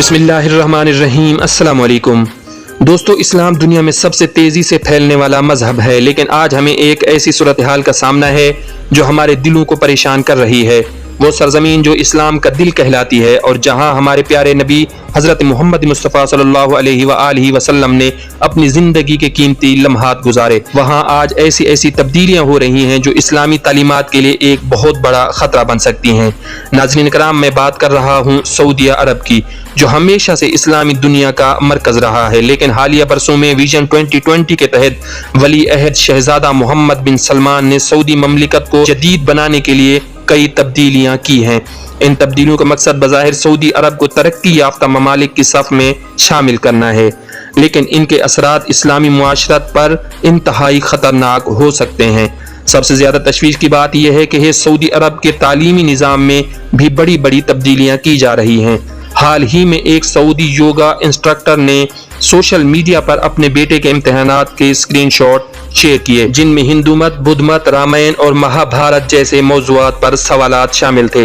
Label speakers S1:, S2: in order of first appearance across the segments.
S1: बिस्मिल्लाहिर्रहमानिर्रहीम। अस्सलाम वालेकुम दोस्तों, इस्लाम दुनिया में सबसे तेज़ी से फैलने वाला मजहब है, लेकिन आज हमें एक ऐसी सूरत हाल का सामना है जो हमारे दिलों को परेशान कर रही है। वो सरजमीन जो इस्लाम का दिल कहलाती है और जहां हमारे प्यारे नबी हज़रत मोहम्मद मुस्तफ़ा सल्लल्लाहु अलैहि वसल्लम ने अपनी ज़िंदगी के कीमती लम्हात गुजारे, वहां आज ऐसी ऐसी तब्दीलियां हो रही हैं जो इस्लामी तालीमात के लिए एक बहुत बड़ा ख़तरा बन सकती हैं। नाज़रीन कराम, मैं बात कर रहा हूँ सऊदी अरब की, जो हमेशा से इस्लामी दुनिया का मरकज़ रहा है, लेकिन हालिया बरसों में विजन 2020 के तहत वली अहद शहजादा मोहम्मद बिन सलमान ने सऊदी ममलिकत को जदीद बनाने के लिए कई तब्दीलियां की हैं। इन तब्दीलियों का मकसद बज़ाहिर सऊदी अरब को तरक्की याफ्ता ममालिक की सफ़ में शामिल करना है, लेकिन इनके असरात इस्लामी मुआशरत पर इंतहाई ख़तरनाक हो सकते हैं। सबसे ज़्यादा तशवीश की बात यह है कि सऊदी अरब के तालीमी निज़ाम में भी बड़ी बड़ी तब्दीलियां की जा रही हैं। हाल ही में एक सऊदी योगा इंस्ट्रक्टर ने सोशल मीडिया पर अपने बेटे के इम्तिहानात के स्क्रीनशॉट शेयर किए, जिनमें हिंदू मत, बुद्ध मत, रामायण और महाभारत जैसे मौज़ूआत पर सवालात शामिल थे।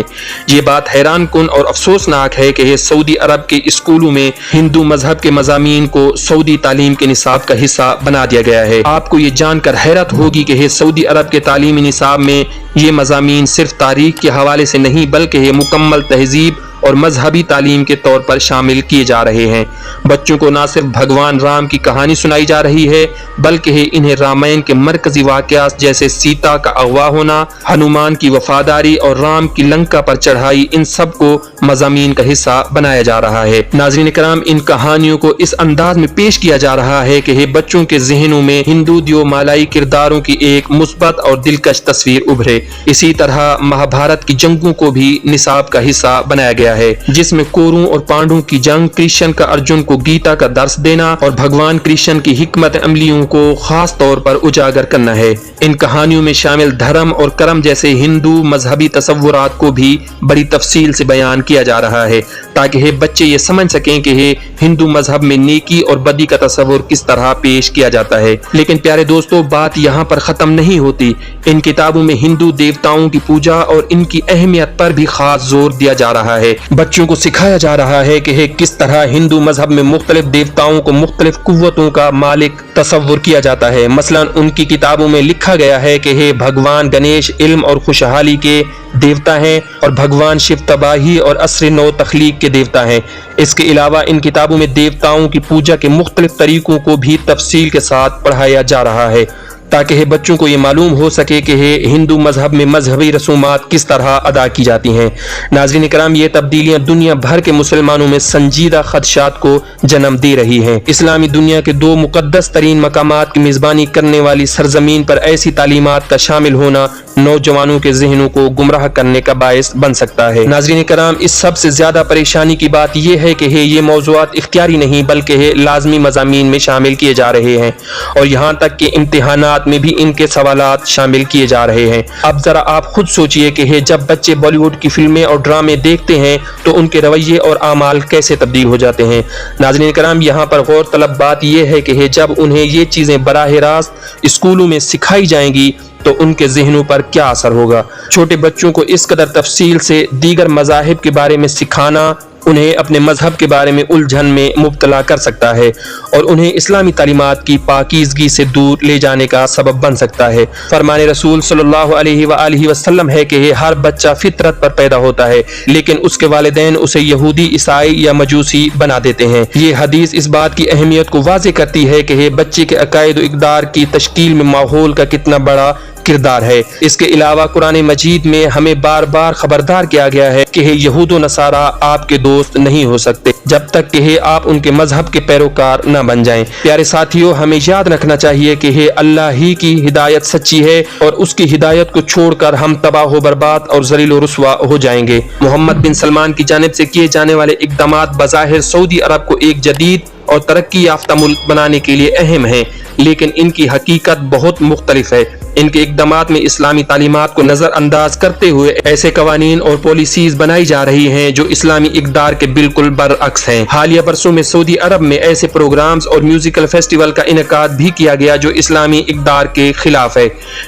S1: ये बात हैरान कुन और अफसोसनाक है कि सऊदी अरब के स्कूलों में हिंदू मजहब के मज़ामीन को सऊदी तालीम के निसाब का हिस्सा बना दिया गया है। आपको ये जानकर हैरत होगी कि सऊदी अरब के तालीमी निसाब में ये मज़ामीन सिर्फ तारीख के हवाले से नहीं, बल्कि मुकम्मल तहजीब और मजहबी तालीम के तौर पर शामिल किए जा रहे हैं। बच्चों को न सिर्फ भगवान राम की कहानी सुनाई जा रही है, बल्कि इन्हें रामायण के मरकजी वाक़यात जैसे सीता का अगवा होना, हनुमान की वफादारी और राम की लंका पर चढ़ाई, इन सब को मज़ामीन का हिस्सा बनाया जा रहा है। नाज़रीन कराम, इन कहानियों को इस अंदाज में पेश किया जा रहा है कि बच्चों के जहनों में हिंदू दियोमालाई किरदारों की एक मुस्बत और दिलकश तस्वीर उभरे। इसी तरह महाभारत की जंगों को भी निसाब का हिस्सा बनाया गया है, जिसमें कौरवों और पांडवों की जंग, कृष्ण का अर्जुन को गीता का दर्स देना और भगवान कृष्ण की हिकमत अमलियों को खास तौर पर उजागर करना है। इन कहानियों में शामिल धर्म और कर्म जैसे हिंदू मजहबी तसव्वुरात को भी बड़ी तफसील से बयान किया जा रहा है, ताकि बच्चे ये समझ सकें कि हिंदू मजहब में नेकी और बदी का तस्वुर किस तरह पेश किया जाता है। लेकिन प्यारे दोस्तों, बात यहाँ पर खत्म नहीं होती। इन किताबों में हिंदू देवताओं की पूजा और इनकी अहमियत पर भी खास जोर दिया जा रहा है। बच्चों को सिखाया जा रहा है कि किस तरह हिंदू मजहब में मुख्तलिफ देवताओं को मुख्तलिफ कुव्वतों का मालिक तस्वुर किया जाता है। मसलन उनकी किताबों में लिखा गया है कि भगवान गणेश इल्म और खुशहाली के देवता हैं और भगवान शिव तबाही और असर नौ तख्लीक के देवता हैं। इसके अलावा इन किताबों में देवताओं की पूजा के मुख्तलिफ तरीकों को भी तफसील के साथ पढ़ाया जा रहा है, ताकि बच्चों को ये मालूम हो सके कि हिंदू मजहब में मजहबी रसूमात किस तरह अदा की जाती हैं। नाज़रीन कराम, ये तब्दीलियां दुनिया भर के मुसलमानों में संजीदा खदशात को जन्म दे रही हैं। इस्लामी दुनिया के दो मुकद्दस तरीन मकामात की मेज़बानी करने वाली सरजमीन पर ऐसी तालीमात का शामिल होना नौजवानों के जहनों को गुमराह करने का बायस बन सकता है। नाज़रीन कराम, इस सबसे ज्यादा परेशानी की बात यह है कि ये मौज़ूआत इख्तियारी नहीं बल्कि लाजमी मज़ामीन में शामिल किए जा रहे हैं, और यहाँ तक कि इम्तिहानात में भी इनके सवालात शामिल किए जा रहे हैं। अब जरा आप खुद सोचिए कि जब बच्चे बॉलीवुड की फिल्में और ड्रामे देखते हैं तो उनके रवैये और आमाल कैसे तब्दील हो जाते हैं। नाज़रीन कराम, यहाँ पर गौर तलब बात यह है कि जब उन्हें ये चीजें बराह रास्त स्कूलों में सिखाई जाएंगी तो उनके जहनों पर क्या असर होगा। छोटे बच्चों को इस कदर तफसील से दीगर मज़ाहिब के बारे में सिखाना उन्हें अपने मजहब के बारे में उलझन में मुब्तला कर सकता है और उन्हें इस्लामी तालीमात की पाकीज़गी से दूर ले जाने का सबब बन सकता है। फरमाने रसूल सल्लल्लाहु अलैहि वसल्लम है कि हर बच्चा फितरत पर पैदा होता है, लेकिन उसके वालिदैन उसे यहूदी, ईसाई या मजूसी बना देते हैं। ये हदीस इस बात की अहमियत को वाज़े करती है कि बच्चे के अकायद व इक़दार की तश्कील में माहौल का कितना बड़ा किरदार है। इसके अलावा कुरान मजीद में हमें बार बार खबरदार किया गया है कि यहूद व नसारा आपके दोस्त नहीं हो सकते जब तक कि आप उनके मजहब के पैरोकार न बन जाएं। प्यारे साथियों, हमें याद रखना चाहिए कि अल्लाह ही की हिदायत सच्ची है और उसकी हिदायत को छोड़कर हम तबाह बर्बाद और ज़लील व रुस्वा हो जाएंगे। मोहम्मद बिन सलमान की जानिब से किए जाने वाले इक़दामात बज़ाहिर सऊदी अरब को एक जदीद और तरक्की याफ्ता मुल्क बनाने के लिए अहम है, लेकिन इनकी हकीकत बहुत मुख्तलिफ है। इनके इक़दामात में इस्लामी तालीमात को नज़रअंदाज करते हुए ऐसे कवानीन और पॉलिसीज बनाई जा रही हैं जो इस्लामी इक़दार के बिल्कुल बरअक्स हैं। हालिया बरसों में सऊदी अरब में ऐसे प्रोग्राम्स और म्यूजिकल फेस्टिवल का इनेकाद भी किया गया जो इस्लामी इक़दार के खिलाफ है।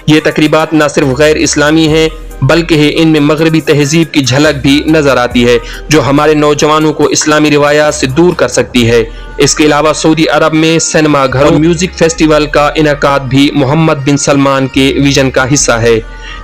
S1: ये तकरीबात न सिर्फ गैर इस्लामी हैं बल्कि इनमें मगरबी तहजीब की झलक भी नजर आती है जो हमारे नौजवानों को इस्लामी रिवायात से दूर कर सकती है। इसके अलावा सऊदी अरब में सिनेमा घर और म्यूजिक फेस्टिवल का इनकाद भी मोहम्मद बिन सलमान के विजन का हिस्सा है।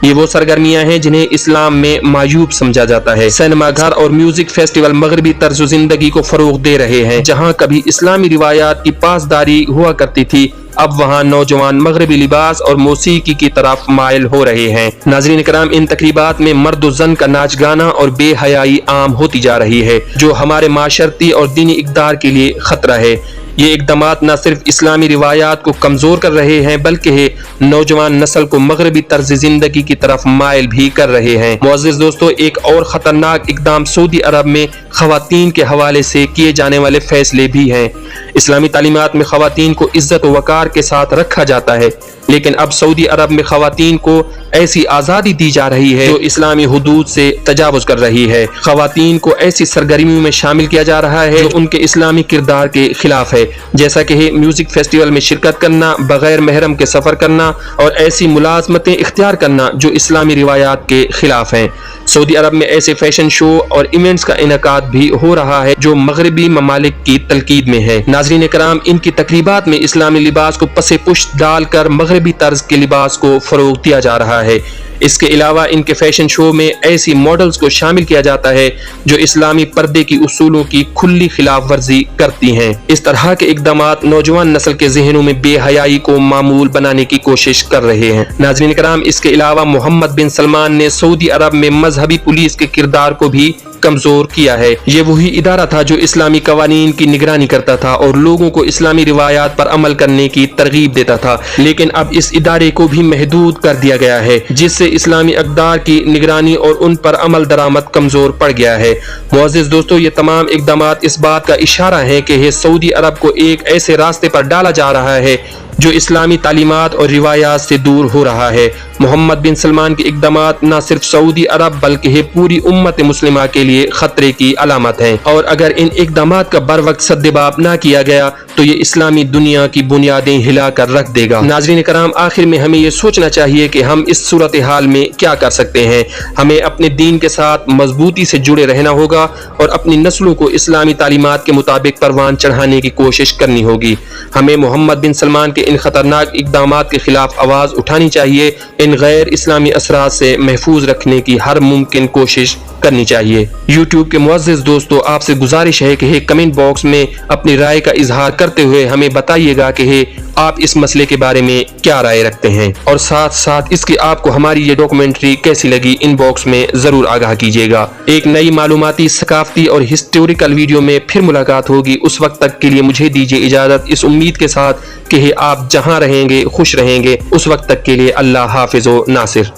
S1: ये वो सरगर्मियां हैं जिन्हें इस्लाम में मायूब समझा जाता है। सिनेमा घर और म्यूजिक फेस्टिवल मगरबी तर्ज जिंदगी को फरोग दे रहे हैं। जहां कभी इस्लामी रिवायात की पासदारी हुआ करती थी, अब वहाँ नौजवान मगरबी लिबास और मौसीकी की तरफ माइल हो रहे हैं। नाज़रीन कराम, इन तकरीबात में मर्द ज़न का नाच गाना और बेहयाई आम होती जा रही है जो हमारे माशरती और दीनी इक़दार के लिए खतरा है। ये इक़दामात न सिर्फ इस्लामी रिवायात को कमज़ोर कर रहे हैं बल्कि नौजवान नस्ल को मगरबी तर्ज ज़िंदगी की तरफ माइल भी कर रहे हैं। मुअज़्ज़िज़ दोस्तों, एक और ख़तरनाक इक़दाम सऊदी अरब में ख़वातीन के हवाले से किए जाने वाले फैसले भी हैं। इस्लामी तालीमात में ख़वातीन को इज़्ज़त व वक़ार के साथ रखा जाता है, लेकिन अब सऊदी अरब में ख़वातीन को ऐसी आज़ादी दी जा रही है जो इस्लामी हुदूद से तजावुज़ कर रही है। ख़वातीन को ऐसी सरगर्मियों में शामिल किया जा रहा है जो उनके इस्लामी किरदार के खिलाफ है, जैसा कि म्यूजिक फेस्टिवल में शिरकत करना, बगैर महरम के सफ़र करना और ऐसी मुलाज़मतें इख्तियार करना जो इस्लामी रिवायात के खिलाफ हैं। सऊदी अरब में ऐसे फैशन शो और इवेंट्स का इनकाद भी हो रहा है जो मगरबी ममालिक की तलकीद में है। नाज़रीन कराम, इनकी तकरीबात में इस्लामी लिबास को पसे पुश्त डालकर मगरबी तर्ज के लिबास को फरोग दिया जा रहा है। इसके अलावा इनके फैशन शो में ऐसी मॉडल्स को शामिल किया जाता है जो इस्लामी पर्दे की उसूलों की खुली खिलाफ वर्जी करती हैं। इस तरह के इक़दामात नौजवान नस्ल के ज़हनों में बेहयाई को मामूल बनाने की कोशिश कर रहे हैं। नाज़रीन कराम, इसके अलावा मोहम्मद बिन सलमान ने सऊदी अरब में मजहबी पुलिस के किरदार को भी कमजोर किया है। ये वही इदारा था जो इस्लामी कवानीन की निगरानी करता था और लोगों को इस्लामी रिवायात पर अमल करने की तरगीब देता था, लेकिन अब इस इदारे को भी महदूद कर दिया गया है जिससे इस्लामी अक़दार की निगरानी और उन पर अमल दरामद कमजोर पड़ गया है। मुअज़्ज़िज़ दोस्तों, ये तमाम इक़दामात इस बात का इशारा है कि सऊदी अरब को एक ऐसे रास्ते पर डाला जा रहा है जो इस्लामी तालीमात और रिवायात से दूर हो रहा है। मोहम्मद बिन सलमान के इक़दामात न सिर्फ सऊदी अरब बल्कि पूरी उम्मत मुस्लिमा के लिए खतरे की अलामत हैं, और अगर इन इक़दामात का बर वक्त सद्देबाब न किया गया तो ये इस्लामी दुनिया की बुनियादें हिला कर रख देगा। नाज़रीन कराम, आखिर में हमें ये सोचना चाहिए कि हम इस सूरत हाल में क्या कर सकते हैं। हमें अपने दीन के साथ मजबूती से जुड़े रहना होगा और अपनी नस्लों को इस्लामी तालीमात के मुताबिक परवान चढ़ाने की कोशिश करनी होगी। हमें मोहम्मद बिन सलमान के इन खतरनाक इक़दामात के खिलाफ आवाज़ उठानी चाहिए। इन गैर इस्लामी असरात से महफूज रखने की हर मुमकिन कोशिश करनी चाहिए। यूट्यूब के मुअज़्ज़िज़ दोस्तों, आपसे गुजारिश है कि कमेंट बॉक्स में अपनी राय का इजहार करते हुए हमें बताइएगा कि आप इस मसले के बारे में क्या राय रखते हैं, और साथ साथ इसकी आपको हमारी ये डॉक्यूमेंट्री कैसी लगी इनबॉक्स में जरूर आगाह कीजिएगा। एक नई मालूमाती, सकाफती और हिस्टोरिकल वीडियो में फिर मुलाकात होगी। उस वक्त तक के लिए मुझे दीजिए इजाजत, इस उम्मीद के साथ कि आप जहां रहेंगे खुश रहेंगे। उस वक्त तक के लिए अल्लाह हाफिज़ व नासिर।